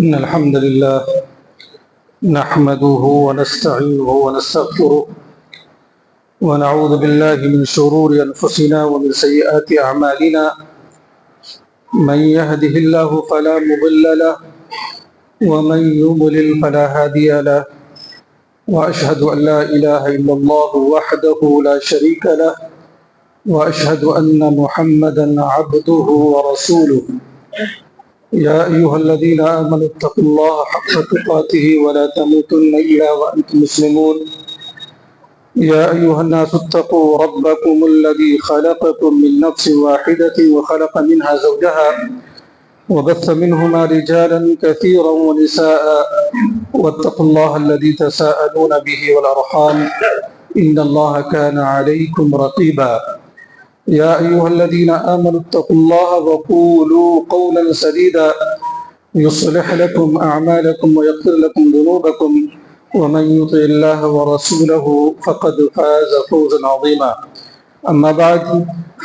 إن الحمد لله نحمده ونستعينه ونستغفره ونعوذ بالله من شرور أنفسنا ومن سيئات أعمالنا من يهده الله فلا مضل له ومن يضلل فلا هادي له وأشهد أن لا إله إلا الله وحده لا شريك له وأشهد أن محمدا عبده ورسوله يا أيها الذين آمنوا اتقوا الله حق تقاته ولا تموتن إلا وأنتم مسلمون يا أيها الناس اتقوا ربكم الذي خلقكم من نفس واحدة وخلق منها زوجها وبث منهما رجالا كثيرا ونساء واتقوا الله الذي تساءلون به والأرحام إن الله كان عليكم رقيبا يا أيها الذين آمنوا اتقوا الله وقولوا قولا سديدا يصلح لكم أعمالكم ويغفر لكم ذنوبكم ومن يطع الله ورسوله فقد فاز فوزا عظيما أما بعد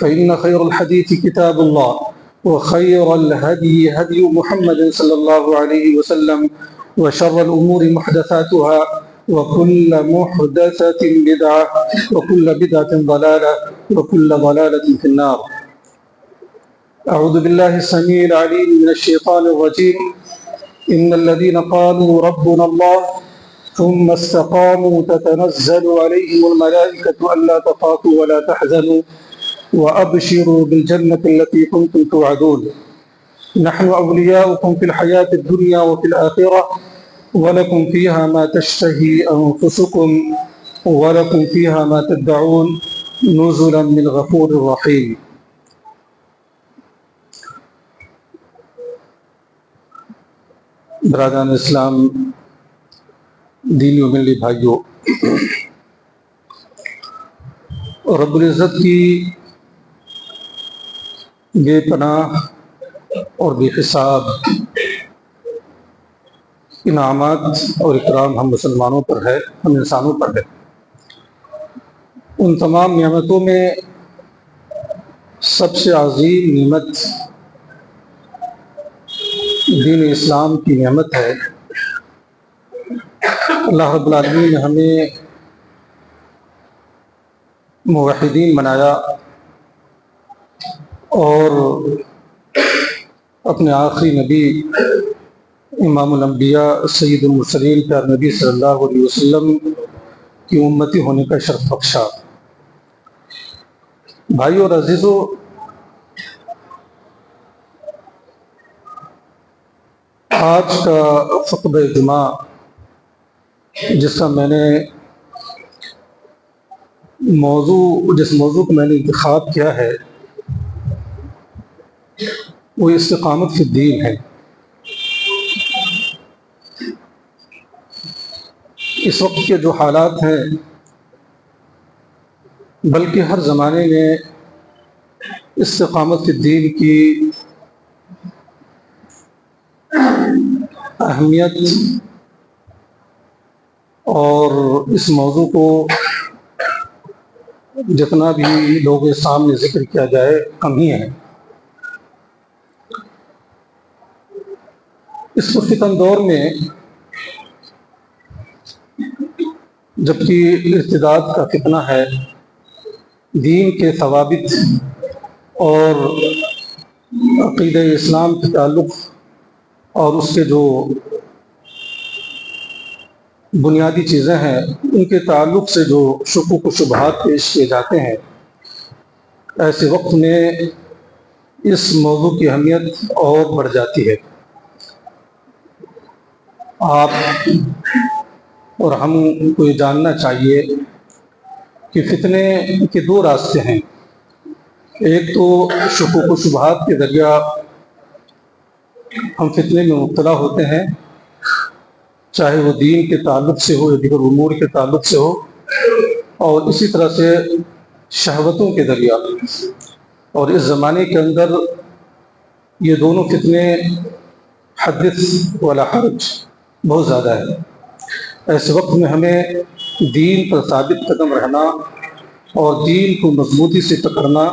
فإن خير الحديث كتاب الله وخير الهدي هدي محمد صلى الله عليه وسلم وشر الأمور محدثاتها وكل محدثة بدعة وكل بدعة ضلالة وكل ضلالة في النار. أعوذ بالله السميع العليم من الشيطان الرجيم. إن الذين قالوا ربنا الله ثم استقاموا تتنزل عليهم الملائكة ألا تخافوا ولا تحزنوا وأبشروا بالجنة التي كنتم توعدون نحن أولياؤكم في الحياة الدنيا وفي الآخرة ولكم فيها ما تشتهي أنفسكم ولكم فيها ما تدعون نزلا من غفور رحيم. برادران اسلام، دینی و ملی بھائیوں، رب العزت کی بے پناہ اور بے حساب انعامات اور اکرام ہم مسلمانوں پر ہے، ہم انسانوں پر ہے۔ ان تمام نعمتوں میں سب سے عظیم نعمت دین اسلام کی نعمت ہے۔ اللہ رب العالمین نے ہمیں موحدین بنایا اور اپنے آخری نبی امام الانبیاء سید المرسلین پیارے نبی صلی اللہ علیہ وسلم کی امتی ہونے کا شرف بخشا۔ بھائیو اور عزیزو، آج کا خطبہ جمعہ جس موضوع کو میں نے انتخاب کیا ہے وہ استقامت فی الدین ہے۔ اس وقت کے جو حالات ہیں، بلکہ ہر زمانے میں استقامت فی الدین کی اہمیت اور اس موضوع کو جتنا بھی لوگوں کے سامنے ذکر کیا جائے کم ہی ہے۔ اس فتن دور میں جبکہ ارتداد کا فتنہ ہے، دین کے ثوابت اور عقیدہ اسلام کے تعلق اور اس کے جو بنیادی چیزیں ہیں ان کے تعلق سے جو شکوک و شبہات پیش کیے جاتے ہیں، ایسے وقت میں اس موضوع کی اہمیت اور بڑھ جاتی ہے۔ آپ اور ہم کو یہ جاننا چاہیے کہ فتنے کے دو راستے ہیں۔ ایک تو شکوک و شبہات کے ذریعہ ہم فتنے میں مبتلا ہوتے ہیں، چاہے وہ دین کے تعلق سے ہو یا دیگر امور کے تعلق سے ہو، اور اسی طرح سے شہوتوں کے ذریعہ۔ اور اس زمانے کے اندر یہ دونوں فتنے حدث ولا حرج بہت زیادہ ہے۔ ایسے وقت میں ہمیں دین پر ثابت قدم رہنا اور دین کو مضبوطی سے پکڑنا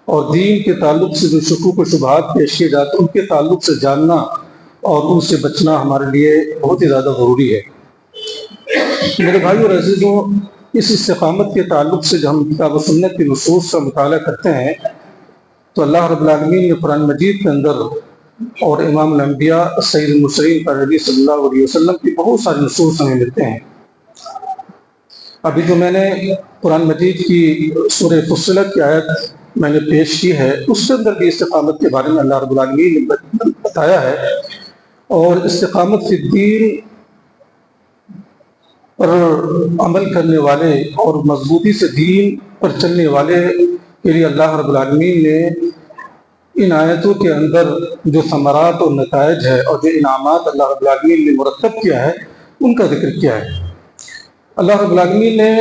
اور دین کے تعلق سے جو شکوک و شبہات پیش کیے جاتے ہیں ان کے تعلق سے جاننا اور ان سے بچنا ہمارے لیے بہت ہی زیادہ ضروری ہے۔ میرے بھائیو اور عزیزوں، اس استقامت کے تعلق سے جب ہم کتاب و سنت کی نصوص کا مطالعہ کرتے ہیں تو اللہ رب العالمین نے قرآن مجید کے اندر اور امام الانبیاء سید المرسلین پر نبی صلی اللہ علیہ وسلم کی بہت ساری نصوص ہمیں ملتے ہیں۔ ابھی جو میں نے قرآن مجید کی سورہ فصلت کی آیت میں نے پیش کی ہے، اس کے اندر بھی استقامت کے بارے میں اللہ رب العالمین نے بتایا ہے، اور استقامت فی الدین پر عمل کرنے والے اور مضبوطی سے دین پر چلنے والے کے لیے اللہ رب العالمین نے ان آیتوں کے اندر جو ثمرات اور نتائج ہے اور جو انعامات اللہ رب العالمین نے مرتب کیا ہے ان کا ذکر کیا ہے۔ اللہ رب العالمین نے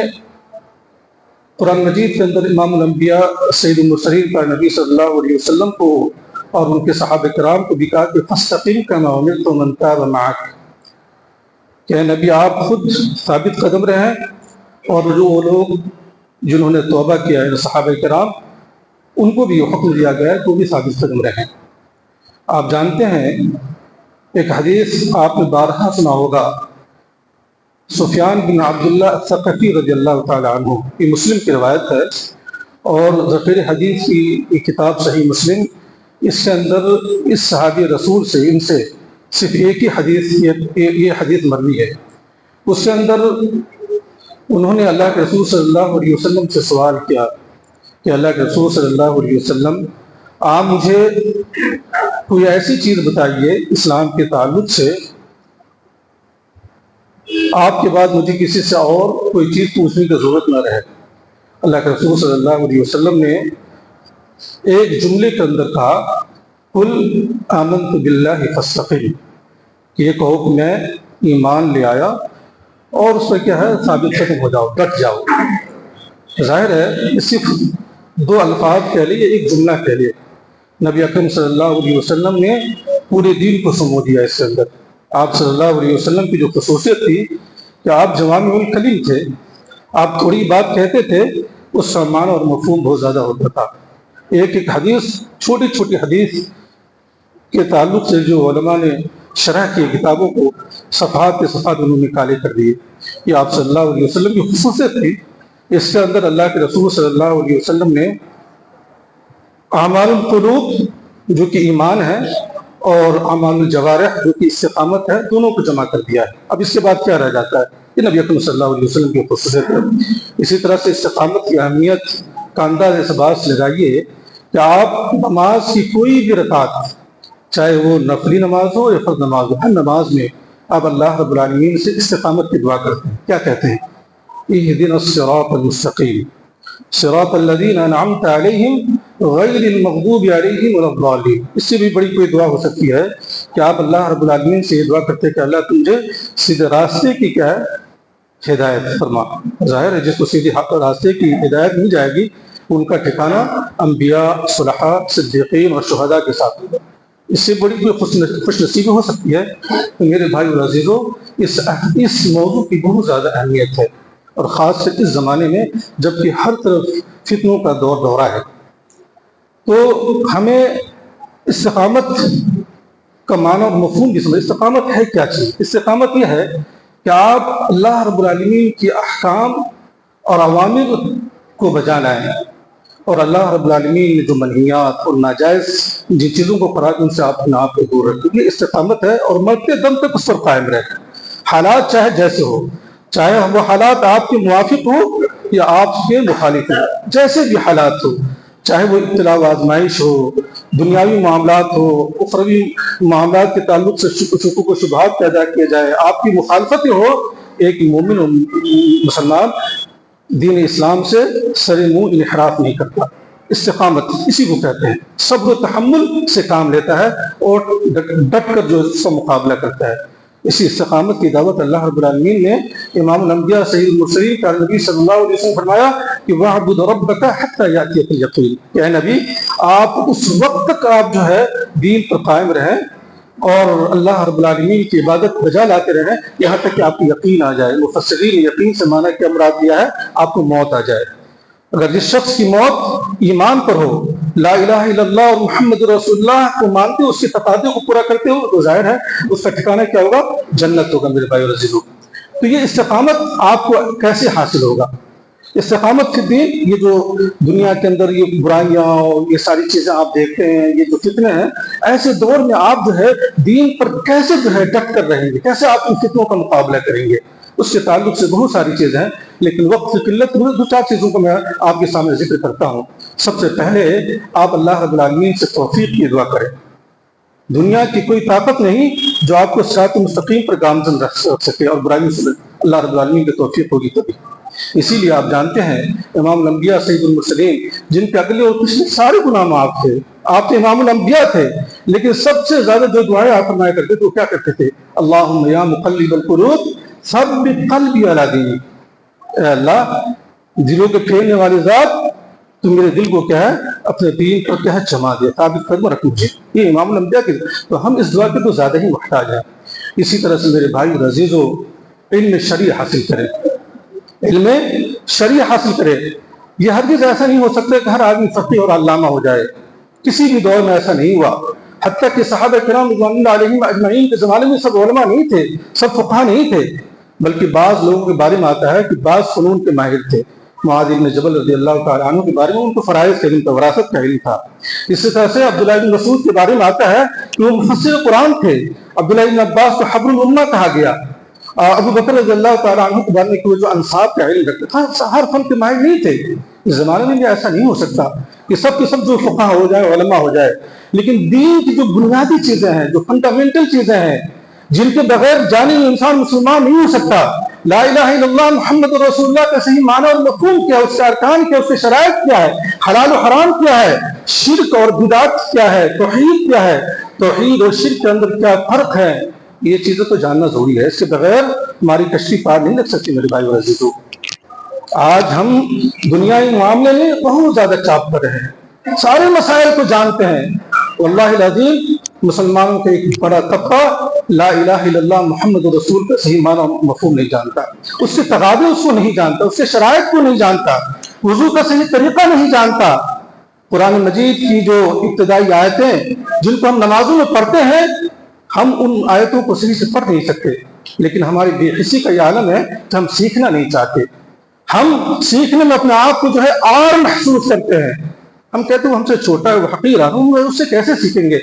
قرآن مجید کے اندر امام الانبیاء سید المرسلین پر نبی صلی اللہ علیہ وسلم کو اور ان کے صحابہ کرام کو بھی کہا کہ فاستقم کما امرت ومن تاب معک، کہ اے نبی آپ خود ثابت قدم رہیں، اور جو وہ لوگ جنہوں نے توبہ کیا ہے صحابہ کرام ان کو بھی یہ حکم دیا گیا ہے کہ وہ بھی ثابت قدم رہیں۔ آپ جانتے ہیں ایک حدیث آپ نے بارہا سنا ہوگا، سفیان بن عبداللہ الثقفی رضی اللہ تعالیٰ عنہ، یہ مسلم کی روایت ہے، اور ذخیر حدیث کی کتاب صحیح مسلم، اس کے اندر اس صحابی رسول سے ان سے صرف ایک ہی حدیث یہ حدیث مروی ہے۔ اس کے اندر انہوں نے اللہ کے رسول صلی اللہ علیہ وسلم سے سوال کیا کہ اللہ کے رسول صلی اللہ علیہ وسلم آپ مجھے کوئی ایسی چیز بتائیے اسلام کے تعلق سے آپ کے بعد مجھے کسی سے اور کوئی چیز پوچھنے کی ضرورت نہ رہے۔ اللہ کے رسول صلی اللہ علیہ وسلم نے ایک جملے کے اندر کہا قل آمنت باللہ فاستقم، کہ یہ کہو کہ میں ایمان لے آیا اور اس پہ کیا ہے ثابت قدم ہو جاؤ، ڈٹ جاؤ۔ ظاہر ہے اس صرف دو الفاظ کہہ لیے، ایک جملہ کہہ لیے، نبی اکرم صلی اللہ علیہ وسلم نے پورے دین کو سمو دیا اس کے اندر۔ آپ صلی اللہ علیہ وسلم کی جو خصوصیت تھی کہ آپ جوامع الکلم تھے، آپ تھوڑی بات کہتے تھے اس کا معنی اور مفہوم بہت زیادہ ہوتا تھا۔ ایک ایک حدیث، چھوٹی چھوٹی حدیث کے تعلق سے جو علماء نے شرح کی کتابوں کو صفحات کے صفحات انہوں نے کالے کر دیے۔ یہ آپ صلی اللہ علیہ وسلم کی خصوصیت تھی۔ اس کے اندر اللہ کے رسول صلی اللہ علیہ وسلم نے اعمال القلوب جو کہ ایمان ہے اور اعمال الجوارح جو کہ استقامت ہے، دونوں کو جمع کر دیا ہے۔ اب اس کے بعد کیا رہ جاتا ہے؟ یہ نبی اکرم صلی اللہ علیہ وسلم کی خصوصیت ہے۔ اسی طرح سے استقامت کی اہمیت کا انداز اس بات سے لگائیے کہ آپ نماز کی کوئی بھی رکعت، چاہے وہ نفلی نماز ہو یا فرض نماز ہو، ہر نماز میں آپ اللہ رب العالمین سے استقامت کی دعا کرتے ہیں۔ کیا کہتے ہیں؟ اہدنا الصراط المستقیم صراط الذین انعمت علیہم غیر المغضوب علیہم ولا الضالین۔ اس سے بھی بڑی کوئی دعا ہو سکتی ہے کہ آپ اللہ رب العالمین سے یہ دعا کرتے ہیں کہ اللہ تجھے سیدھے راستے کی کیا ہے ہدایت فرما۔ ظاہر ہے جس کو سیدھے راستے کی ہدایت مل جائے گی ان کا ٹھکانہ انبیاء، صلحاء، صدیقین اور شہداء کے ساتھ ہوگا۔ اس سے بڑی کوئی خوش نصیبی ہو سکتی ہے؟ تو میرے بھائی اور عزیزوں، اس موضوع کی بہت زیادہ اہمیت ہے، اور خاص کر اس زمانے میں جب کہ ہر طرف فتنوں کا دورہ ہے۔ تو ہمیں استقامت کا معنی اور مفہوم بھی سمجھ۔ استقامت ہے کیا چیز؟ استقامت یہ ہے کہ آپ اللہ رب العالمین کی احکام اور اوامر کو بجا لائیں، اور اللہ رب العالمین نے جو منہیات اور ناجائز جن چیزوں کو قرار ان سے آپ اپنے آپ کو دور رکھیں۔ یہ استقامت ہے، اور مرتے دم تک اس پر قائم رہیں، حالات چاہے جیسے ہو، چاہے وہ حالات آپ کے موافق ہو یا آپ کے مخالف ہو، جیسے بھی حالات ہو، چاہے وہ ابتلاء و آزمائش ہو، دنیاوی معاملات ہو، اخروی معاملات کے تعلق سے شکوک و شبہات پیدا کیے جائے، آپ کی مخالفتیں ہو، ایک مومن و مسلمان دین اسلام سے سر منہ انحراف نہیں کرتا۔ استقامت اسی کو کہتے ہیں، صبر و تحمل سے کام لیتا ہے اور ڈٹ کر جو اس کا مقابلہ کرتا ہے۔ اسی استقامت کی دعوت اللہ رب العالمین نے امام الانبیاء سید المرسلین کا نبی صلی اللہ علیہ وسلم فرمایا کہ وَاعْبُدْ رَبَّكَ حَتَّى يَأْتِيَكَ الْيَقِينُ، کہ اے نبی آپ اس وقت تک آپ جو ہے دین پر قائم رہیں اور اللہ رب العالمین کی عبادت بجا لاتے رہیں یہاں تک کہ آپ کو یقین آ جائے۔ مفسرین نے یقین سے معنی کیا مراد دیا ہے؟ آپ کو موت آ جائے۔ اگر جس شخص کی موت ایمان پر ہو لا الہ الا اللہ اور محمد رسول اللہ کو مانتے ہو، اس کے تقاضے کو پورا کرتے ہو، تو ظاہر ہے اس کا ٹھکانہ کیا ہوگا؟ جنت ہوگا میرے بھائی اور عزیزو۔ تو یہ استقامت آپ کو کیسے حاصل ہوگا؟ استقامت فی الدین، یہ جو دنیا کے اندر یہ برائیاں اور یہ ساری چیزیں آپ دیکھتے ہیں، یہ جو فتنے ہیں، ایسے دور میں آپ جو ہے دین پر کیسے جو ہے ڈٹ کر رہیں گے، کیسے آپ ان فتنوں کا مقابلہ کریں گے؟ اس کے تعلق سے بہت ساری چیزیں ہیں، لیکن وقت کی قلت میں دو چار چیزوں کو میں آپ کے سامنے ذکر کرتا ہوں۔ سب سے پہلے آپ اللہ رب العالمین سے توفیق کی دعا کریں۔ دنیا کی کوئی طاقت نہیں جو آپ کو صراط مستقیم پر گامزن رکھ سکے، اور برائیوں سے اللہ رب العالمین کی توفیق ہوگی تبھی۔ اسی لیے آپ جانتے ہیں امام الانبیاء سید المرسلین، جن کے اگلے اور پچھلے سارے گناہ معاف تھے، آپ تو امام الانبیاء تھے، لیکن سب سے زیادہ جو دعائیں آپ فرمایا کرتے تھے وہ کیا کرتے تھے؟ اللہم یا مقلب القلوب ثبت قلبی علی دینک، اے اللہ دلوں کے پھیرنے والی ذات، تو میرے دل کو کیا ہے اپنے دین پر کیا ہے جما دیا، ثابت قدم رکھ مجھے۔ یہ امام الانبیاء کی، تو ہم اس دعا کے تو زیادہ ہی محتاج ہیں۔ اسی طرح سے میرے بھائی اور عزیزو، علم شرعی حاصل کریں، علم شرعی حاصل کرے۔ یہ ہرگز ایسا نہیں ہو سکتا کہ ہر آدمی فقیہ اور علامہ ہو جائے، کسی بھی دور میں ایسا نہیں ہوا، حتیٰ کہ صحابہ کرام رضوان اللہ علیہم اجمعین کے زمانے میں سب علماء نہیں تھے، سب فقہاء نہیں تھے، بلکہ بعض لوگوں کے بارے میں آتا ہے کہ بعض فنون کے ماہر تھے۔ معاذ بن جبل رضی اللہ تعالیٰ عنہ کے بارے میں ان کو فرائض کا علم تھا، وراثت کا علم تھا۔ اسی طرح سے عبداللہ بن مسعود کے بارے میں آتا ہے کہ وہ مفسر قرآن تھے۔ عبداللہ بن عباس کو حبر الامہ کہا گیا۔ ابو بکر رضی اللہ تعالیٰ عنہ کے بارے میں کہ جو انصاب کا علم رکھتے تھے، ہر فن کے ماہر نہیں تھے۔ اس زمانے میں بھی ایسا نہیں ہو سکتا کہ سب کے سب جو فقہاء ہو جائے، علماء ہو جائے، لیکن دین کی جو بنیادی چیزیں ہیں، جو فنڈامنٹل چیزیں ہیں، جن کے بغیر جانے میں انسان مسلمان نہیں ہو سکتا، لا الہ الا اللہ محمد رسول اللہ کا صحیح معنی اور مفہوم کیا ہے، اس کے ارکان کیا ہے، اس کے شرائط کیا ہے، حلال و حرام کیا ہے، شرک اور بدعت کیا ہے، توحید کیا ہے، توحید اور شرک کے اندر کیا فرق ہے، یہ چیزیں تو جاننا ضروری ہے۔ اس کے بغیر ہماری کشتی پار نہیں لگ سکتی میرے بھائی اور عزیزو۔ آج ہم دنیائی معاملے میں بہت زیادہ چاپ کر رہے ہیں، سارے مسائل کو جانتے ہیں، واللہ العظیم مسلمانوں کا ایک بڑا طبقہ لا الہ الا اللہ محمد رسول کا صحیح معنی مفہوم نہیں جانتا، اس کے تقاضے اس کو نہیں جانتا، اس کے شرائط کو نہیں جانتا، وضو کا صحیح طریقہ نہیں جانتا۔ قرآن مجید کی جو ابتدائی آیتیں جن کو ہم نمازوں میں پڑھتے ہیں، ہم ان آیتوں کو صحیح سے پڑھ نہیں سکتے، لیکن ہماری بے حسی کا یہ عالم ہے کہ ہم سیکھنا نہیں چاہتے۔ ہم سیکھنے میں اپنے آپ کو جو ہے عار محسوس کرتے ہیں، ہم کہتے ہیں ہم سے چھوٹا ہے، وہ حقیر ہے، ہم اس سے کیسے سیکھیں گے؟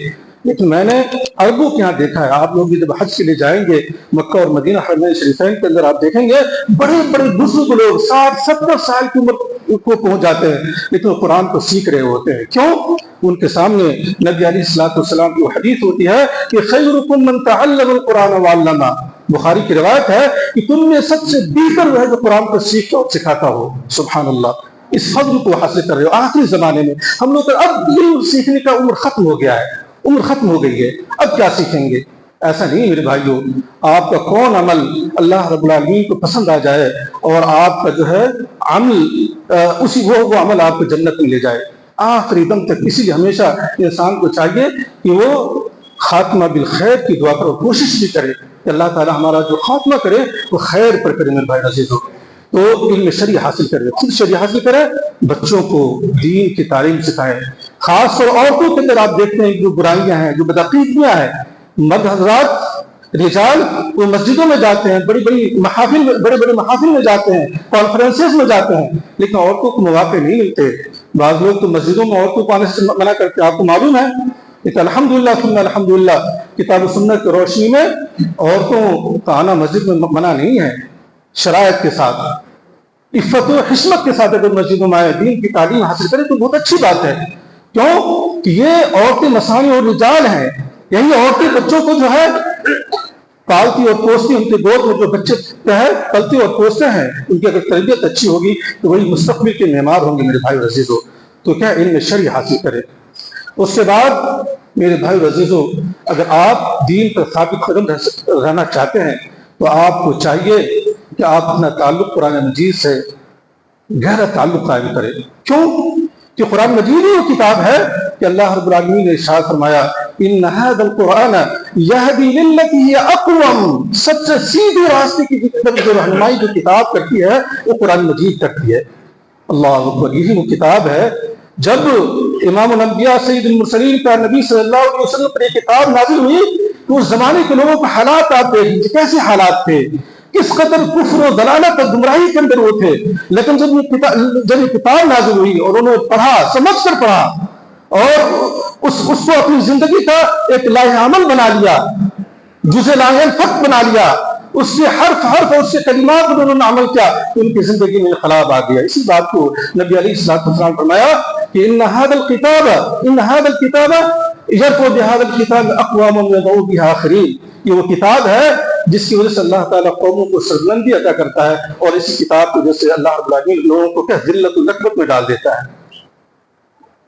لیکن میں نے عربوں کے یہاں دیکھا ہے، آپ لوگ بھی جب حج کے لیے جائیں گے مکہ اور مدینہ حرمین شریفین کے اندر، آپ دیکھیں گے بڑے بڑے بزرگ لوگ 60-70 سال کی عمر کو پہنچ جاتے ہیں، لیکن وہ قرآن کو سیکھ رہے ہوتے ہیں۔ کیوں؟ ان کے سامنے نبی علیہ الصلوۃ والسلام کی حدیث ہوتی ہے کہ خیرکم من تعلم القرآن وعلمہ، بخاری کی روایت ہے کہ تم میں سب سے بہتر وہ ہے جو قرآن کو سیکھتا اور سکھاتا ہو۔ سبحان اللہ، اس فضل کو حاصل کر رہے ہو آخری زمانے میں۔ ہم لوگ اب علم سیکھنے کا عمر ختم ہو گیا ہے، عمر ختم ہو گئی ہے، اب کیا سیکھیں گے؟ ایسا نہیں میرے بھائیو، آپ کا کون عمل اللہ رب العالمین کو پسند آ جائے اور آپ کا جو ہے عمل وہ عمل آپ کو جنت میں لے جائے آخری دم تک۔ اسی لیے ہمیشہ انسان کو چاہیے کہ وہ خاتمہ بالخیر کی دعا کرو، کوشش بھی کرے کہ اللہ تعالی ہمارا جو خاتمہ کرے وہ خیر پر کرے میرے بھائی عزیزو۔ تو علم شرعی حاصل کرے، خود شرعی حاصل کرے، بچوں کو دین کی تعلیم سکھائے۔ خاص طور عورتوں کے اندر آپ دیکھتے ہیں جو برائیاں ہیں، جو بدعقیدگیاں ہیں، مرد حضرات رجال وہ مسجدوں میں جاتے ہیں، بڑے بڑے محافل میں جاتے ہیں، کانفرنسز میں جاتے ہیں، لیکن عورتوں کو مواقع نہیں ملتے۔ بعض لوگ تو مسجدوں میں عورتوں کو آنے سے منع کرتے ہیں۔ آپ کو معلوم ہے کہ الحمدللہ ثم الحمدللہ کتاب و سنت کی روشنی میں عورتوں کا آنا مسجد میں منع نہیں ہے، شرائط کے ساتھ، عفت و حشمت کے ساتھ اگر مسجدوں میں آئے، دین کی تعلیم حاصل کرے تو بہت اچھی بات ہے۔ کیوں کہ یہ عورتیں مسانی اور رجال ہیں، یہی عورتیں بچوں کو جو ہے پالتی اور پوستی، ان کے گود میں جو بچے پلتے اور پوستے ہیں، ان کی اگر تربیت اچھی ہوگی تو وہی مستقبل کے معمار ہوں گے میرے بھائی عزیزو۔ تو کیا علم شرعی حاصل کرے۔ اس کے بعد میرے بھائی عزیزو، اگر آپ دین پر ثابت قدم رہنا چاہتے ہیں تو آپ کو چاہیے کہ آپ اپنا تعلق قرآن مجید سے گہرا تعلق قائم کریں۔ کیوں کہ قرآن مجید ہی وہ کتاب ہے کہ اللہ رب العالمین نے ارشاد فرمایا ان ھذا القرآن یہدی للتی ہی اقوم، سب سے سیدھے راستے کی طرف جو رہنمائی جو کتاب کرتی ہے وہ قرآن مجید کرتی ہے۔ اللہ اکبر، یہی وہ کتاب ہے جب امام الانبیاء سید المرسلین کا نبی صلی اللہ علیہ وسلم پر ایک کتاب نازل ہوئی تو اس زمانے کے لوگوں کے حالات آپ دیکھیں کیسے حالات تھے، کس قدر کفر و ضلالت اور گمراہی کے اندر وہ تھے. لیکن جب یہ کتاب نازل ہوئی اور انہوں نے پڑھا، سمجھ کر پڑھا اور اس کو اپنی زندگی کا ایک لائحہ عمل بنا لیا، جزء لائحہ الفقہ بنا لیا، اس سے حرف اور اس سے کلمات پر انہوں نے عمل کیا تو ان کی زندگی میں انقلاب آ گیا. اسی بات کو نبی علیہ الصلوۃ والسلام فرمایا کہ ان هذا الكتاب يرفع بهذا الكتاب اقوام ويضع بها آخرين. یہ وہ کتاب ہے جس کی وجہ سے اللہ تعالیٰ قوموں کو سربلندی عطا کرتا ہے اور اسی کتاب کی وجہ سے اللہ رب العالمین لوگوں کو کیا ذلت و نکبت میں ڈال دیتا ہے.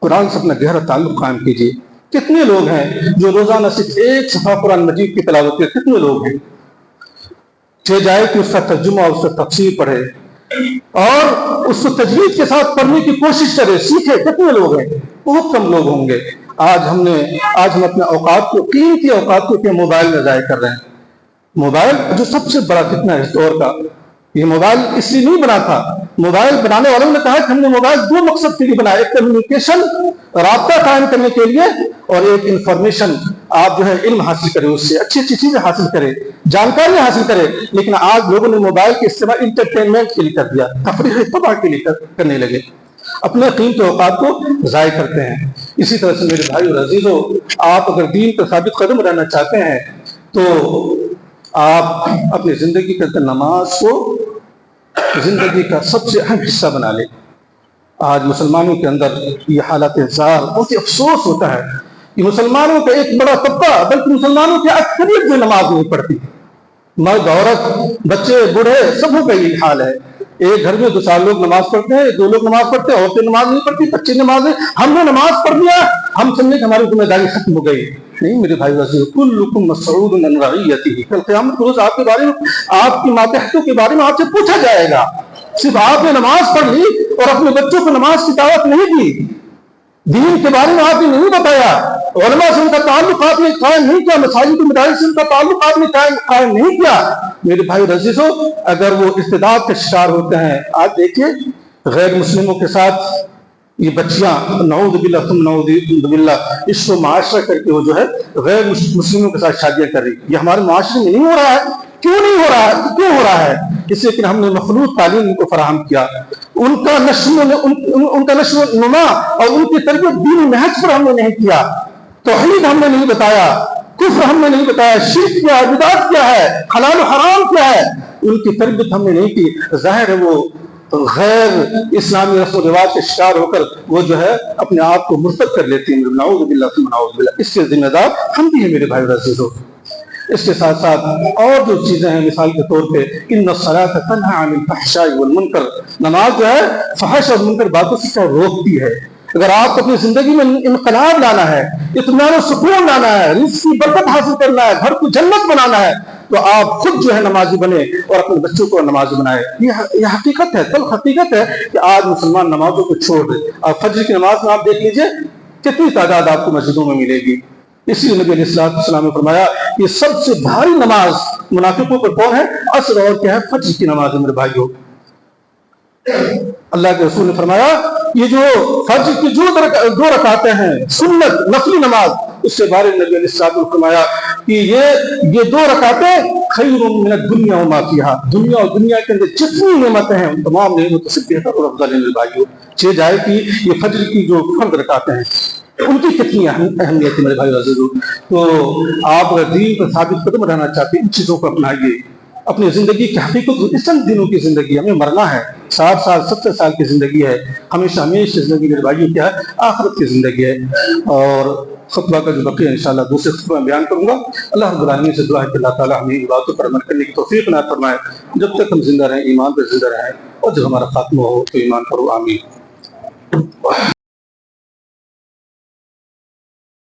قرآن سے اپنا گہرا تعلق قائم کیجیے. کتنے لوگ ہیں جو روزانہ صرف ایک صفحہ قرآن مجید کی تلاوت کرتے؟ کتنے لوگ ہیں؟ چاہے جائے کہ اس کا ترجمہ اور اس کا تفسیر پڑھے اور اس کو تجوید کے ساتھ پڑھنے کی کوشش کرے، سیکھے. کتنے لوگ ہیں؟ بہت کم لوگ ہوں گے. آج ہم اپنے اوقات کو، قیمتی اوقات کو کیا موبائل میں ضائع کر رہے ہیں. موبائل جو سب سے بڑا فتنہ ہے اس دور کا، یہ موبائل اس لیے نہیں بنا تھا. موبائل بنانے والوں نے کہا کہ ہم نے موبائل دو مقصد کے لیے بنایا، ایک کمیونیکیشن، رابطہ قائم کرنے کے لیے، اور ایک انفارمیشن، آپ جو ہے علم حاصل کریں، اس سے اچھی اچھی چیزیں حاصل کریں، جانکاریاں حاصل کریں. لیکن آج لوگوں نے موبائل کے استعمال انٹرٹینمنٹ کے لیے کر دیا، تفریح تباہ کے لیے کرنے لگے، اپنے قیمتی اوقات کو ضائع کرتے ہیں. اسی طرح سے میرے بھائی اور عزیزو، آپ اگر دین پر ثابت قدم رہنا چاہتے ہیں تو آپ اپنی زندگی کے اندر نماز کو زندگی کا سب سے اہم حصہ بنا لیں. آج مسلمانوں کے اندر یہ حالت زار، بہت ہی افسوس ہوتا ہے کہ مسلمانوں کا ایک بڑا طبقہ، بلکہ مسلمانوں کی اکثریت جو نماز نہیں پڑھتی، مرد عورت بچے بوڑھے سبوں کا یہ حال ہے. ایک گھر میں 2-4 لوگ نماز پڑھتے ہیں، 2 لوگ نماز پڑھتے ہیں، عورتیں نماز نہیں پڑھتی، بچے نماز نہیں. ہم نے نماز پڑھ لیا، ہم سمجھے کہ ہماری ذمہ داری ختم ہو گئی. نہیں میرے بھائی عزیز، کلکم مسعود عن رعیتہ. کل قیامت کے روز آپ کے بارے میں، آپ کی ماتحتوں کے بارے میں آپ سے پوچھا جائے گا. صرف آپ نے نماز پڑھ لی اور اپنے بچوں کو نماز کی دعوت نہیں دی، دین کے بارے میں آپ نے نہیں بتایا، علماء سے ان کا تعلق آپ نے قائم نہیں کیا، مساجد کے مدارس سے ان کا تعلق آپ نے قائم نہیں کیا. میرے بھائی عزیزو، اگر وہ استعداد کے شکار ہوتے ہیں، آج دیکھیے غیر مسلموں کے ساتھ یہ بچیاں، نعوذ باللہ ثم نعوذ باللہ، اس کو معاشرہ کر کے وہ جو ہے غیر مسلموں کے ساتھ شادیاں کر رہی. یہ ہمارے معاشرے میں نہیں ہو رہا ہے. کیوں نہیں ہو رہا ہے؟ کیوں ہو رہا ہے؟ اس لیے کہ ہم نے مخلوط تعلیم ان کو فراہم کیا، ان کا نشو و نما اور ان کی تربیت دینی نہج پر ہم نے نہیں کیا. توحید ہم نے نہیں بتایا، کفر ہم نے نہیں بتایا، شرک کیا ہے، بدعت کیا ہے، حلال و حرام کیا ہے، ان کی تربیت ہم نے نہیں کی. ظاہر ہے وہ غیر اسلامی رسم و رواج کے شکار ہو کر وہ جو ہے اپنے آپ کو مرتد کر لیتی ہیں. نعوذ باللہ ثم نعوذ باللہ. اس کے ذمہ دار ہم بھی ہیں میرے بھائی اور عزیزو. اس کے ساتھ ساتھ اور جو چیزیں ہیں، مثال کے طور پہ ان الصلاۃ تنہی عن الفحشاء والمنکر، نماز جو ہے فحش اور منکر باتوں سے کیا روکتی ہے. اگر آپ کو اپنی زندگی میں انقلاب لانا ہے، اطمینان و سکون لانا ہے، رزق کی برکت حاصل کرنا ہے، گھر کو جنت بنانا ہے، تو آپ خود جو ہے نمازی بنے اور اپنے بچوں کو نمازی بنائے. یہ حقیقت ہے، تلخ حقیقت ہے کہ آج مسلمان نمازوں کو چھوڑ دے. آپ فجر کی نماز میں آپ دیکھ لیجئے کتنی تعداد آپ کو مسجدوں میں ملے گی. اسی لیے نبی علیہ الصلوۃ والسلام نے فرمایا کہ سب سے بھاری نماز منافقوں پر کون ہے؟ عصر اور کیا ہے؟ فجر کی نماز ہے میرے بھائیوں. اللہ کے رسول نے فرمایا یہ جو فجر کی جو 2 رکعتیں ہیں سنت نفلی نماز، اس سے بارے نبی علیہ الصلوۃ والسلام نے فرمایا کہ یہ 2 رکعتیں خیر من الدنیا وما فیہا، دنیا اور دنیا کے اندر جتنی نعمتیں ہیں ان تمام نعمتوں سے بہتر اور افضل ہیں میرے بھائیوں. چہ جائے کہ یہ فجر کی جو فرض رکعتیں ہیں ان کی کتنی اہمیت ہے میرے بھائی عزیزو. تو آپ اگر دین پر ثابت قدم رہنا چاہتے ہیں، ان چیزوں کو اپنائیے. اپنی زندگی کی حقیقت اس دنوں کی زندگی، ہمیں مرنا ہے. 60 سال 70 سال کی زندگی ہے. ہمیشہ زندگی میرے بھائیوں کیا ہے؟ آخرت کی زندگی ہے. اور خطبہ کا جو بقیہ انشاءاللہ دوسرے خطبہ میں بیان کروں گا. اللہ رب العالمین سے دعا ہے کہ اللہ تعالیٰ ہمیں ان باتوں پر عمل کرنے کی توفیق عنایت فرمائے. جب تک ہم زندہ رہیں ایمان پر زندہ رہیں، اور جب ہمارا خاتمہ ہو تو ایمان پر ہو. آمین.